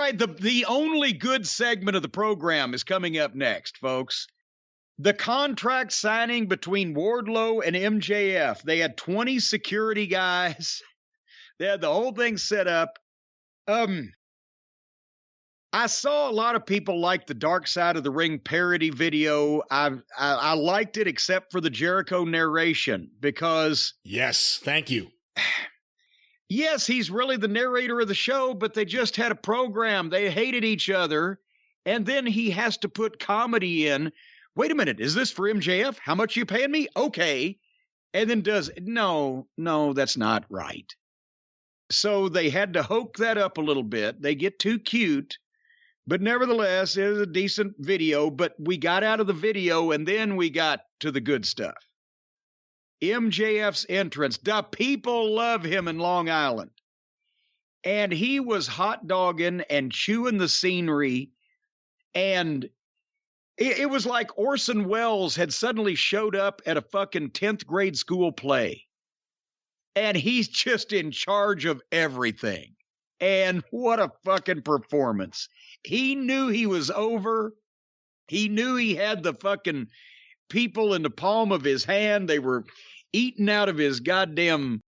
right, the only good segment of the program is coming up next, folks. The contract signing between Wardlow and MJF. They had 20 security guys. They had the whole thing set up. I saw a lot of people like the Dark Side of the Ring parody video. I liked it except for the Jericho narration because... Yes, thank you. Yes, he's really the narrator of the show, but they just had a program. They hated each other. And then he has to put comedy in. Wait a minute, is this for MJF? How much you paying me? Okay. And then no, that's not right. So they had to hoke that up a little bit. They get too cute. But nevertheless, it was a decent video, but we got out of the video and then we got to the good stuff. MJF's entrance. The people love him in Long Island. And he was hot dogging and chewing the scenery. And it was like Orson Welles had suddenly showed up at a fucking 10th grade school play. And he's just in charge of everything. And what a fucking performance. He knew he was over. He knew he had the fucking people in the palm of his hand. They were eating out of his goddamn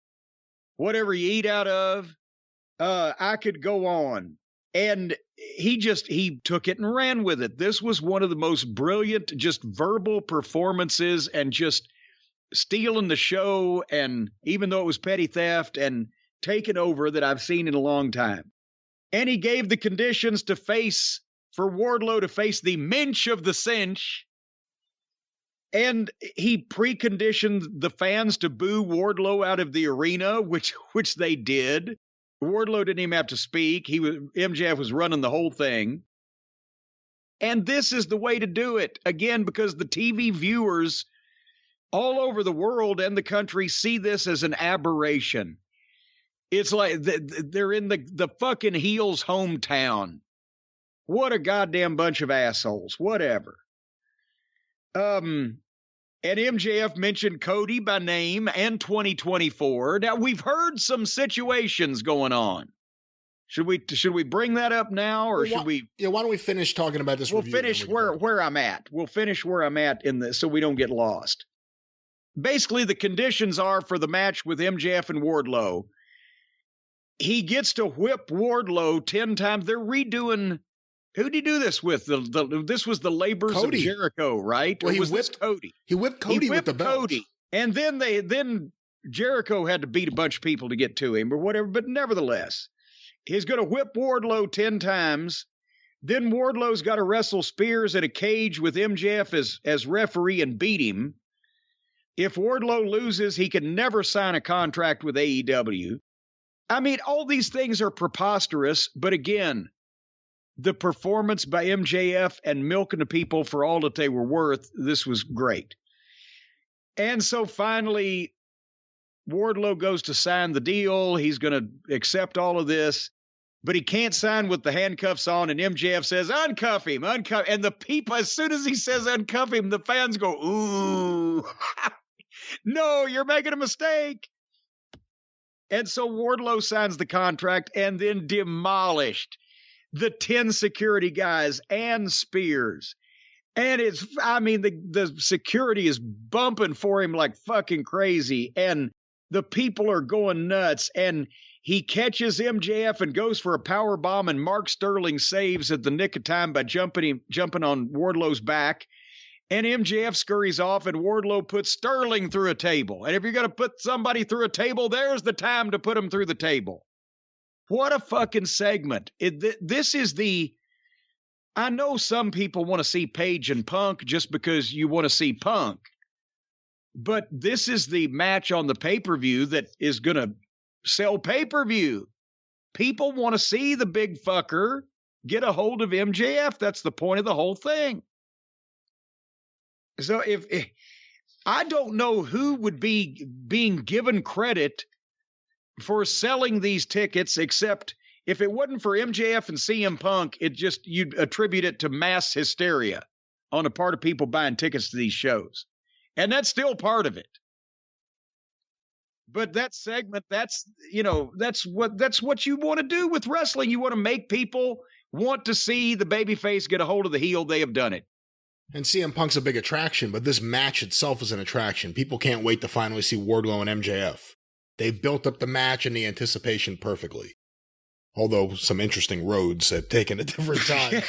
whatever you eat out of. I could go on. And he took it and ran with it. This was one of the most brilliant, just verbal performances and just stealing the show. And even though it was petty theft and taking over that I've seen in a long time. And he gave the conditions for Wardlow to face the Minch of the Cinch. And he preconditioned the fans to boo Wardlow out of the arena, which they did. Wardlow didn't even have to speak. MJF was running the whole thing. And this is the way to do it. Again, because the TV viewers all over the world and the country see this as an aberration. It's like they're in the fucking heel's hometown. What a goddamn bunch of assholes. Whatever. And MJF mentioned Cody by name and 2024. Now, we've heard some situations going on. Should we bring that up now, or should we? Yeah, why don't we finish talking about this? We'll finish where I'm at. We'll finish where I'm at in this so we don't get lost. Basically, the conditions are for the match with MJF and Wardlow. He gets to whip Wardlow 10 times. They're redoing. Who'd he do this with? This was the Labors Cody. Of Jericho, right? Well, or was this Cody? He whipped Cody with the belt. Cody. And then Jericho had to beat a bunch of people to get to him or whatever. But nevertheless, he's going to whip Wardlow 10 times. Then Wardlow's got to wrestle Spears in a cage with MJF as referee and beat him. If Wardlow loses, he can never sign a contract with AEW. I mean, all these things are preposterous, but again, the performance by MJF and milking the people for all that they were worth, this was great. And so finally, Wardlow goes to sign the deal. He's going to accept all of this, but he can't sign with the handcuffs on, and MJF says, uncuff him, uncuff. And the people, as soon as he says uncuff him, the fans go, ooh, no, you're making a mistake. And so Wardlow signs the contract and then demolished the 10 security guys and Spears. And the security is bumping for him like fucking crazy. And the people are going nuts. And he catches MJF and goes for a power bomb. And Mark Sterling saves at the nick of time by jumping on Wardlow's back. And MJF scurries off, and Wardlow puts Sterling through a table. And if you're going to put somebody through a table, there's the time to put them through the table. What a fucking segment. I know some people want to see Page and Punk just because you want to see Punk. But this is the match on the pay-per-view that is going to sell pay-per-view. People want to see the big fucker get a hold of MJF. That's the point of the whole thing. So if I don't know who would be being given credit for selling these tickets, except if it wasn't for MJF and CM Punk, you'd attribute it to mass hysteria on the part of people buying tickets to these shows. And that's still part of it. But that segment, that's what you want to do with wrestling. You want to make people want to see the babyface get a hold of the heel, they have done it. And CM Punk's a big attraction, but this match itself is an attraction. People can't wait to finally see Wardlow and MJF. They've built up the match and the anticipation perfectly. Although some interesting roads have taken at different times.